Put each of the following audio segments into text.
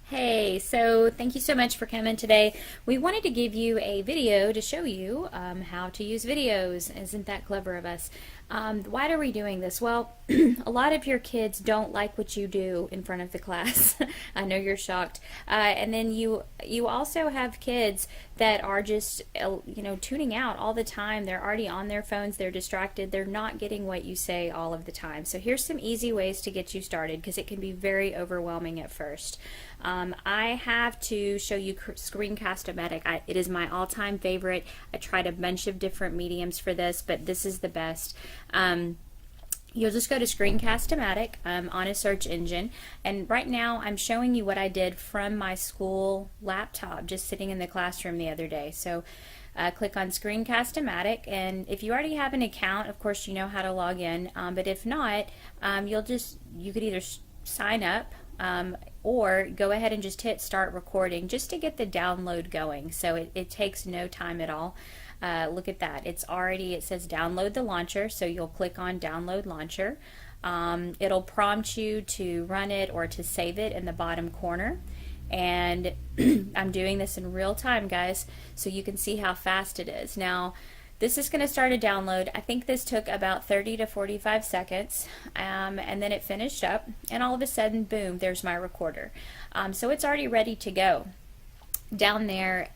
Hey, so thank you so much for coming today. We wanted to give you a video to show you how to use videos. Isn't that clever of us? Why are we doing this? Well, a lot of your kids don't like what you do in front of the class. I know you're shocked. And then you also have kids that are just tuning out all the time. They're already on their phones. They're distracted. They're not getting what you say all of the time. So here's some easy ways to get you started because it can be very overwhelming at first. I have to show you Screencastomatic. It is my all-time favorite. I tried a bunch of different mediums for this, but this is the best. You'll just go to Screencastomatic on a search engine, and right now I'm showing you what I did from my school laptop just sitting in the classroom the other day. So click on Screencastomatic, and if you already have an account, of course you know how to log in, but if not, you could either sign up or go ahead and just hit start recording just to get the download going. So it takes no time at all. Look at that. It says download the launcher, so you'll click on download launcher. It'll prompt you to run it or to save it in the bottom corner. And I'm doing this in real time, guys, so you can see how fast it is. Now, this is going to start a download. I think this took about 30 to 45 seconds, and then it finished up, and all of a sudden, boom, there's my recorder. So it's already ready to go. Down there,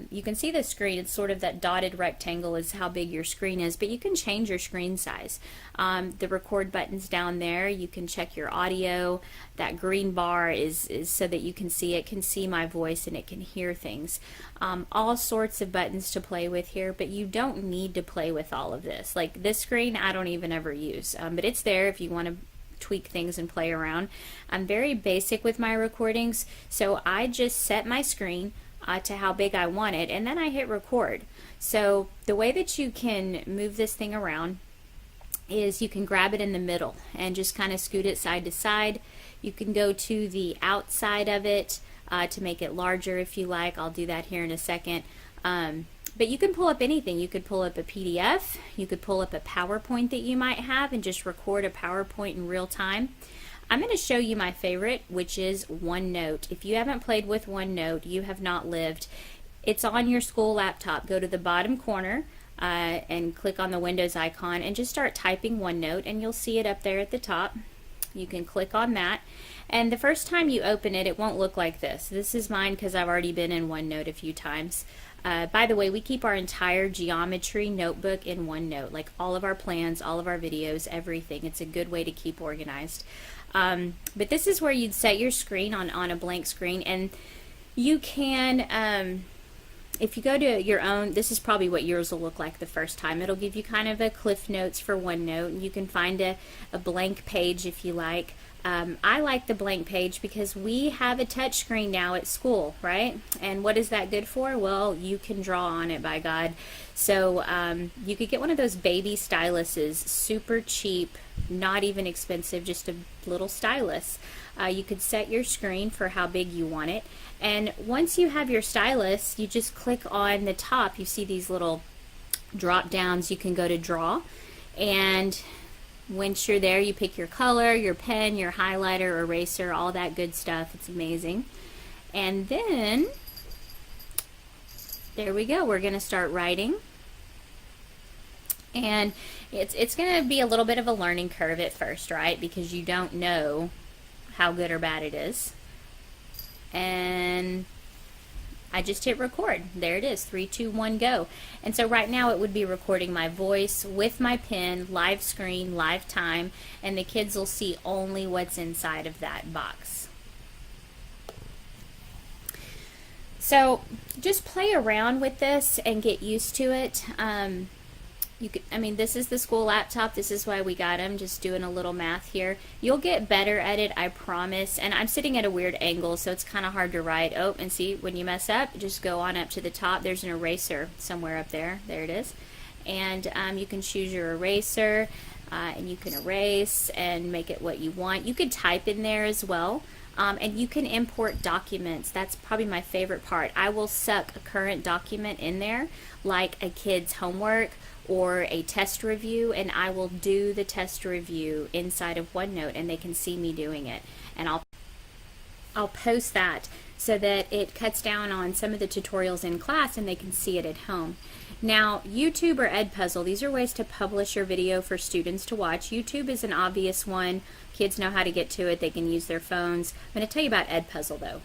you can see the screen. It's sort of that dotted rectangle is how big your screen is, but you can change your screen size. The record button's down there. You can check your audio. That green bar is so that you can see it, can see my voice, and it can hear things. All sorts of buttons to play with here, but you don't need to play with all of this. Like this screen, I don't even ever use, but it's there if you want to tweak things and play around. I'm very basic with my recordings, so I just set my screen to how big I want it, and then I hit record. So the way that you can move this thing around is you can grab it in the middle and just kind of scoot it side to side. You can go to the outside of it to make it larger if you like. I'll do that here in a second. But you can pull up anything. You could pull up a PDF, you could pull up a PowerPoint that you might have and just record a PowerPoint in real time. I'm going to show you my favorite, which is OneNote. If you haven't played with OneNote, you have not lived. It's on your school laptop. Go to the bottom corner and click on the Windows icon and just start typing OneNote, and you'll see it up there at the top. You can click on that, and the first time you open it, it won't look like this. This is mine because I've already been in OneNote a few times. By the way, we keep our entire geometry notebook in OneNote, like all of our plans, all of our videos, everything. It's a good way to keep organized. But this is where you'd set your screen on a blank screen, and you can, if you go to your own, this is probably what yours will look like the first time. It'll give you kind of a Cliff Notes for OneNote, and you can find a blank page if you like. I like the blank page because we have a touch screen now at school, right? And what is that good for? Well, you can draw on it, by God. So you could get one of those baby styluses, super cheap, not even expensive, just a little stylus. You could set your screen for how big you want it, and once you have your stylus, you just click on the top. You see these little drop downs. You can go to draw, and once you're there, you pick your color, your pen, your highlighter, eraser, all that good stuff. It's amazing. And then there we go. We're going to start writing. And it's going to be a little bit of a learning curve at first, right? Because you don't know how good or bad it is. And I just hit record. There it is, 3, 2, 1, go. And so right now it would be recording my voice with my pen, live screen, live time, and the kids will see only what's inside of that box. So just play around with this and get used to it. This is the school laptop. This is why we got them. Just doing a little math here. You'll get better at it, I promise. And I'm sitting at a weird angle, so it's kind of hard to write. Oh, and see, when you mess up, just go on up to the top. There's an eraser somewhere up there. There it is. And you can choose your eraser, and you can erase and make it what you want. You could type in there as well. And you can import documents. That's probably my favorite part. I will suck a current document in there, like a kid's homework or a test review, and I will do the test review inside of OneNote, and they can see me doing it. And I'll post that so that it cuts down on some of the tutorials in class and they can see it at home. Now, YouTube or EdPuzzle, these are ways to publish your video for students to watch. YouTube is an obvious one. Kids know how to get to it. They can use their phones. I'm going to tell you about EdPuzzle, though.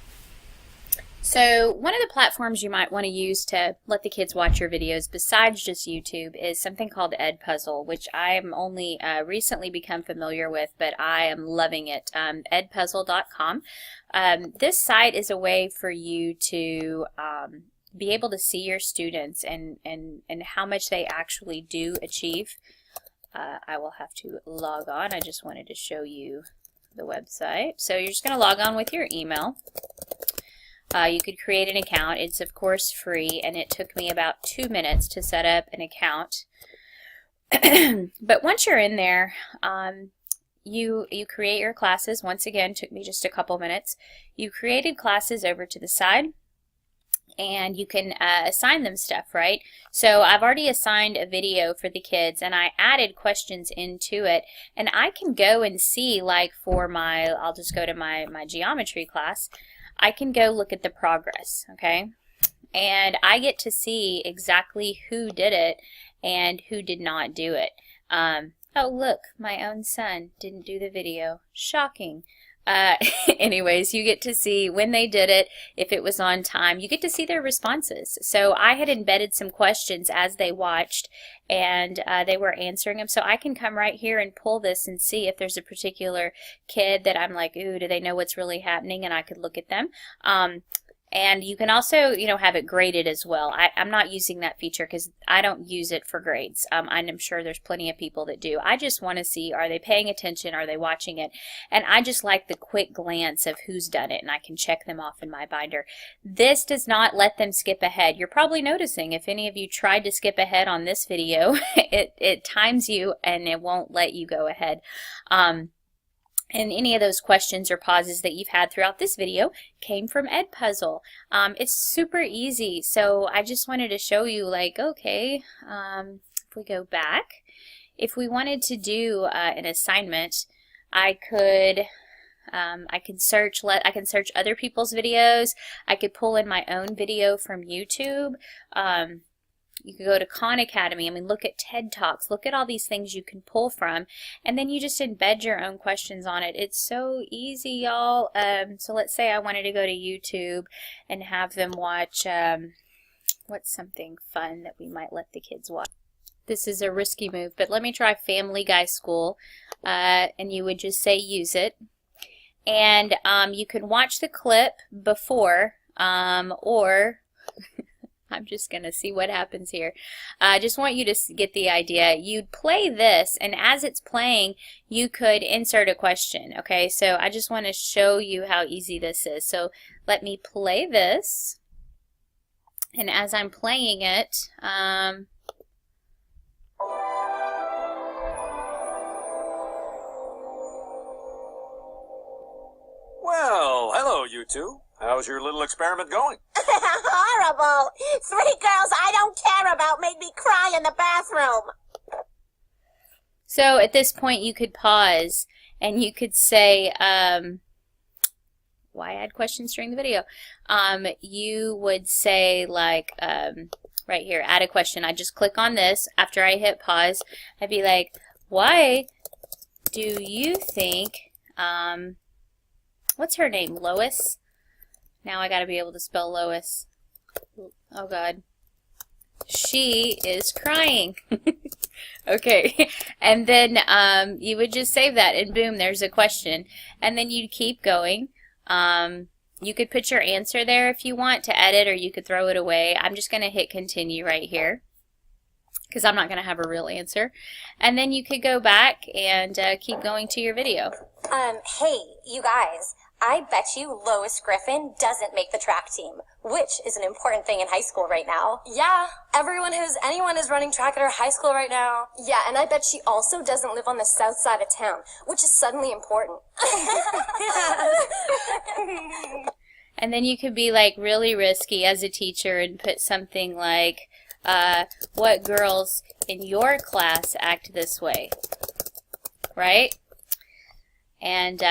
So one of the platforms you might want to use to let the kids watch your videos besides just YouTube is something called EdPuzzle, which I am only recently become familiar with, but I am loving it. EdPuzzle.com. This site is a way for you to be able to see your students and how much they actually do achieve. I will have to log on. I just wanted to show you the website. So you're just going to log on with your email. You could create an account. It's of course free, and it took me about 2 minutes to set up an account. But once you're in there, you create your classes. Once again, took me just a couple minutes. You created classes over to the side, and you can assign them stuff, right? So I've already assigned a video for the kids, and I added questions into it, and I can go and see, like for my, I'll just go to my geometry class, I can go look at the progress, okay? And I get to see exactly who did it and who did not do it. Oh, look, my own son didn't do the video. Shocking. Anyways, you get to see when they did it, if it was on time. You get to see their responses. So I had embedded some questions as they watched, and they were answering them. So I can come right here and pull this and see if there's a particular kid that I'm like, ooh, do they know what's really happening? And I could look at them. And you can also, you know, have it graded as well. I'm not using that feature because I don't use it for grades. I'm sure there's plenty of people that do. I just want to see, are they paying attention? Are they watching it? And I just like the quick glance of who's done it, and I can check them off in my binder. This does not let them skip ahead. You're probably noticing if any of you tried to skip ahead on this video, it times you and it won't let you go ahead. And any of those questions or pauses that you've had throughout this video came from EdPuzzle. It's super easy, so I just wanted to show you, like, okay, if we go back, if we wanted to do an assignment, I could search other people's videos. I could pull in my own video from YouTube. You could go to Khan Academy. I mean, look at TED Talks. Look at all these things you can pull from, and then you just embed your own questions on it. It's so easy, y'all. So let's say I wanted to go to YouTube and have them watch, what's something fun that we might let the kids watch? This is a risky move, but let me try Family Guy School, and you would just say use it. And you can watch the clip before, or... I'm just going to see what happens here. I just want you to get the idea. You'd play this, and as it's playing, you could insert a question. Okay, so I just want to show you how easy this is. So let me play this, and as I'm playing it, well, hello, you two. How's your little experiment going? Horrible! 3 girls I don't care about made me cry in the bathroom. So at this point you could pause and you could say, why add questions during the video? You would say, like, right here, add a question. I just click on this. After I hit pause, I'd be like, why do you think, what's her name, Lois? Now I gotta be able to spell Lois. Oh God. She is crying. Okay. And then you would just save that, and boom, there's a question. And then you'd keep going. You could put your answer there if you want to edit, or you could throw it away. I'm just gonna hit continue right here, because I'm not going to have a real answer. And then you could go back and keep going to your video. Hey, you guys, I bet you Lois Griffin doesn't make the track team, which is an important thing in high school right now. Yeah, anyone is running track at our high school right now. Yeah, and I bet she also doesn't live on the south side of town, which is suddenly important. And then you could be like really risky as a teacher and put something like, what girls in your class act this way, right? And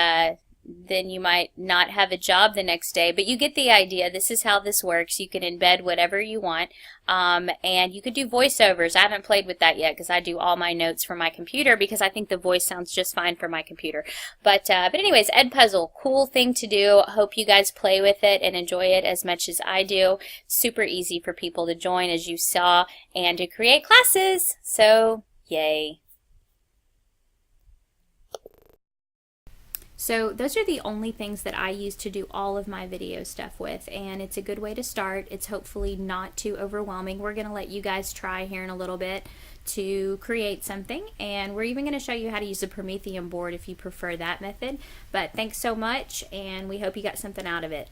then you might not have a job the next day. But you get the idea. This is how this works. You can embed whatever you want, and you could do voiceovers. I haven't played with that yet because I do all my notes from my computer because I think the voice sounds just fine for my computer. But anyways, EdPuzzle, cool thing to do. Hope you guys play with it and enjoy it as much as I do. Super easy for people to join, as you saw, and to create classes. So, yay. So those are the only things that I use to do all of my video stuff with, and it's a good way to start. It's hopefully not too overwhelming. We're going to let you guys try here in a little bit to create something, and we're even going to show you how to use a Promethean board if you prefer that method. But thanks so much, and we hope you got something out of it.